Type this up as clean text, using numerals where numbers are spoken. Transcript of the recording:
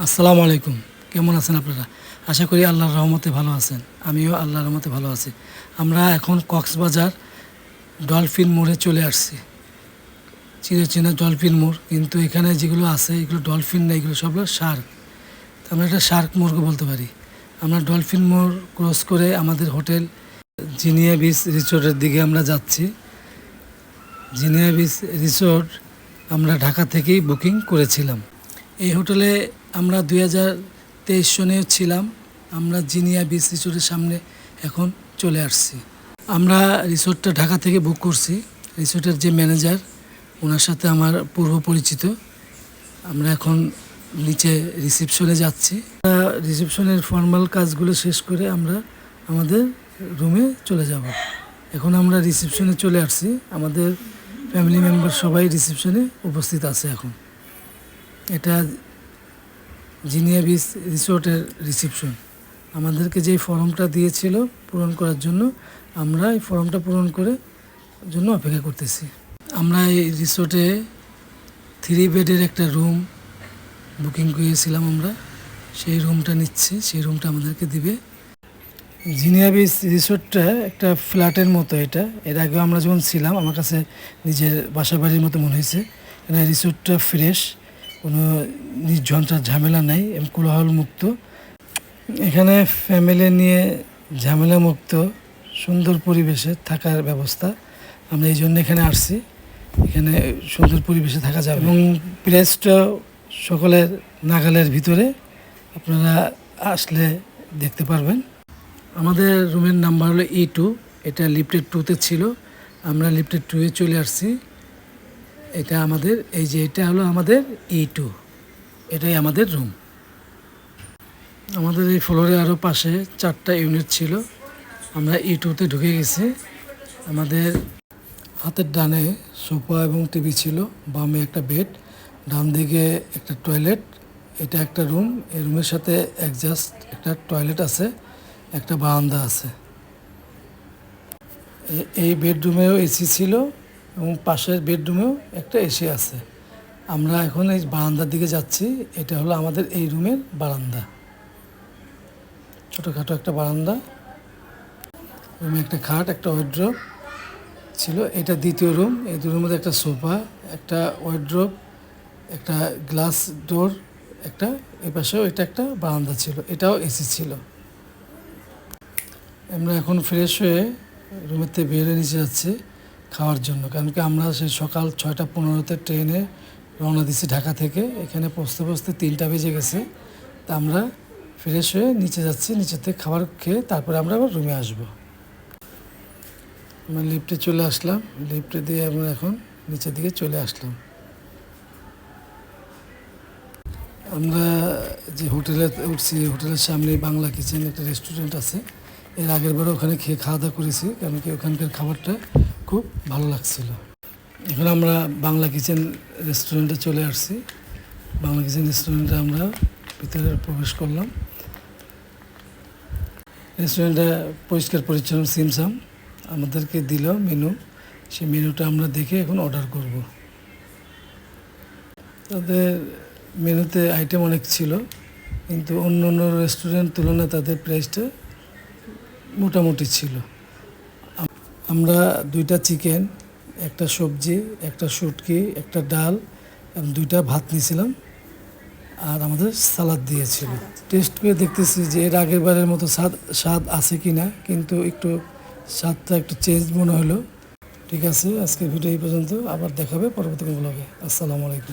আসসালামু আলাইকুম। কেমন আছেন আপনারা? আশা করি আল্লাহর রহমতে ভালো আছেন। আমিও আল্লাহর রহমতে ভালো আছি। আমরা এখন কক্সবাজার ডলফিন মোড়ে চলে আসছি। চিরচেনা ডলফিন মোড়, কিন্তু এখানে যেগুলো আছে এগুলো ডলফিন না, এগুলো সব হলো শার্ক। তো আমরা একটা শার্ক মোড়কে বলতে পারি। আমরা ডলফিন মোড় ক্রস করে আমাদের হোটেল জিনিয়া বিচ রিসোর্টের দিকে আমরা যাচ্ছি। জিনিয়া বিচ রিসোর্ট আমরা ঢাকা থেকেই বুকিং করেছিলাম। এই হোটেলে আমরা 2023 সনে ছিলাম। আমরা জিনিয়া বিচ রিসোর্টের সামনে এখন চলে আসছি। আমরা রিসোর্টটা ঢাকা থেকে বুক করছি। রিসোর্টের যে ম্যানেজার, ওনার সাথে আমার পূর্ব পরিচিত। আমরা এখন নিচে রিসেপশনে যাচ্ছি। রিসেপশনের ফর্মাল কাজগুলো শেষ করে আমরা আমাদের রুমে চলে যাব। এখন আমরা রিসেপশনে চলে আসছি। আমাদের ফ্যামিলি মেম্বার সবাই রিসেপশনে উপস্থিত আছে এখন। এটা জিনিয়া বিচ রিসোর্টের রিসেপশন। আমাদেরকে যে ফর্মটা দিয়েছিল পূরণ করার জন্য, আমরা এই ফর্মটা পূরণ করে জন্য অপেক্ষা করতেছি। আমরা এই রিসোর্টে 3 বেডের একটা রুম বুকিং করেছিলাম। আমরা সেই রুমটা নিচ্ছি, সেই রুমটা আমাদেরকে দিবে। জিনিয়া বিচ রিসোর্টটা একটা ফ্ল্যাটের মতো। এটা এর আগেও আমরা যখন ছিলাম, আমার কাছে নিজের বাসা বাড়ির মতো মনে হয়েছে। এখানে রিসোর্টটা ফ্রেশ, কোনো নির্ঝঞ্ঝাট ঝামেলা নেই এবং কোলাহল মুক্ত। এখানে ফ্যামিলি নিয়ে ঝামেলা মুক্ত সুন্দর পরিবেশে থাকার ব্যবস্থা। আমরা এই জন্য এখানে আসছি। এখানে সুন্দর পরিবেশে থাকা যাবে এবং প্রাইসটা সকলের নাগালের ভিতরে। আপনারা আসলে দেখতে পারবেন। আমাদের রুমের নাম্বার হলো E2। এটা লিফটেড 2তে ছিল। আমরা লিফটেড 2-এ চলে আসছি। এটা আমাদের, এই যে এটা হলো আমাদের E2, এটাই আমাদের রুম। আমাদের এই ফ্লোরে আরও পাশে 4টা ইউনিট ছিল। আমরা E2-তে ঢুকে গেছি। আমাদের হাতের ডানে সোফা এবং টিভি ছিল, বামে একটা বেড, ডান দিকে একটা টয়লেট। এটা একটা রুম। এই রুমের সাথে অ্যাডজাস্ট একটা টয়লেট আছে, একটা বারান্দা আছে। এই বেডরুমেও এসি ছিল এবং পাশের বেডরুমেও একটা এসি আছে। আমরা এখন এই বারান্দার দিকে যাচ্ছি। এটা হলো আমাদের এই রুমের বারান্দা, ছোটোখাটো একটা বারান্দা। রুমে একটা খাট, একটা ওয়ার্ড্রোব ছিল। এটা দ্বিতীয় রুম। এই দুটোর মধ্যে একটা সোফা, একটা ওয়ার্ড্রোব, একটা গ্লাস ডোর, একটা এই পাশেও এটা একটা বারান্দা ছিল, এটাও এসি ছিল। আমরা এখন ফ্রেশ হয়ে রুমের থেকে বেরিয়ে নিচে যাচ্ছি খাওয়ার জন্য, কারণ কি আমরা সেই সকাল 6টা 15-তে ট্রেনে রওনা দিচ্ছি ঢাকা থেকে। এখানে পৌঁছতে পৌঁছতে 3টা বেজে গেছে। তা আমরা ফ্রেশ হয়ে নিচে যাচ্ছি, নিচে থেকে খাবার খেয়ে তারপরে আমরা আবার রুমে আসবো। আমরা লিফটে চলে আসলাম। লিফটে দিয়ে আমরা এখন নিচের দিকে চলে আসলাম। আমরা যে হোটেলে উঠছি, হোটেলের সামনে বাংলা কিচেন একটা রেস্টুরেন্ট আছে। এর আগের বারও ওখানে খেয়ে খাওয়া দাওয়া করেছি, কারণ কি ওখানকার খাবারটা খুব ভালো লাগছিল। এখন আমরা বাংলা কিচেন রেস্টুরেন্টে চলে আসছি। বাংলা কিচেন রেস্টুরেন্টে আমরা ভিতরে প্রবেশ করলাম। রেস্টুরেন্টটা পরিষ্কার পরিচ্ছন্ন, সিমসাম। আমাদেরকে দিল মেনু, সেই মেনুটা আমরা দেখে এখন অর্ডার করব। তাদের মেনুতে আইটেম অনেক ছিল, কিন্তু অন্য অন্য রেস্টুরেন্ট তুলনায় তাদের প্রাইসটা মোটামুটি ছিল। আমরা 2টা চিকেন, একটা সবজি, একটা শুটকি, একটা ডাল এবং 2টা ভাত নিয়েছিলাম, আর আমাদের সালাদ দিয়েছিল। টেস্ট করে দেখতেছি যে এর আগের বারের মতো স্বাদ আছে কি না, কিন্তু একটু স্বাদটা একটু চেঞ্জ মনে হলো। ঠিক আছে, আজকের ভিডিও এই পর্যন্ত। আবার দেখাবে পরবর্তী ব্লগে। আসসালামু আলাইকুম।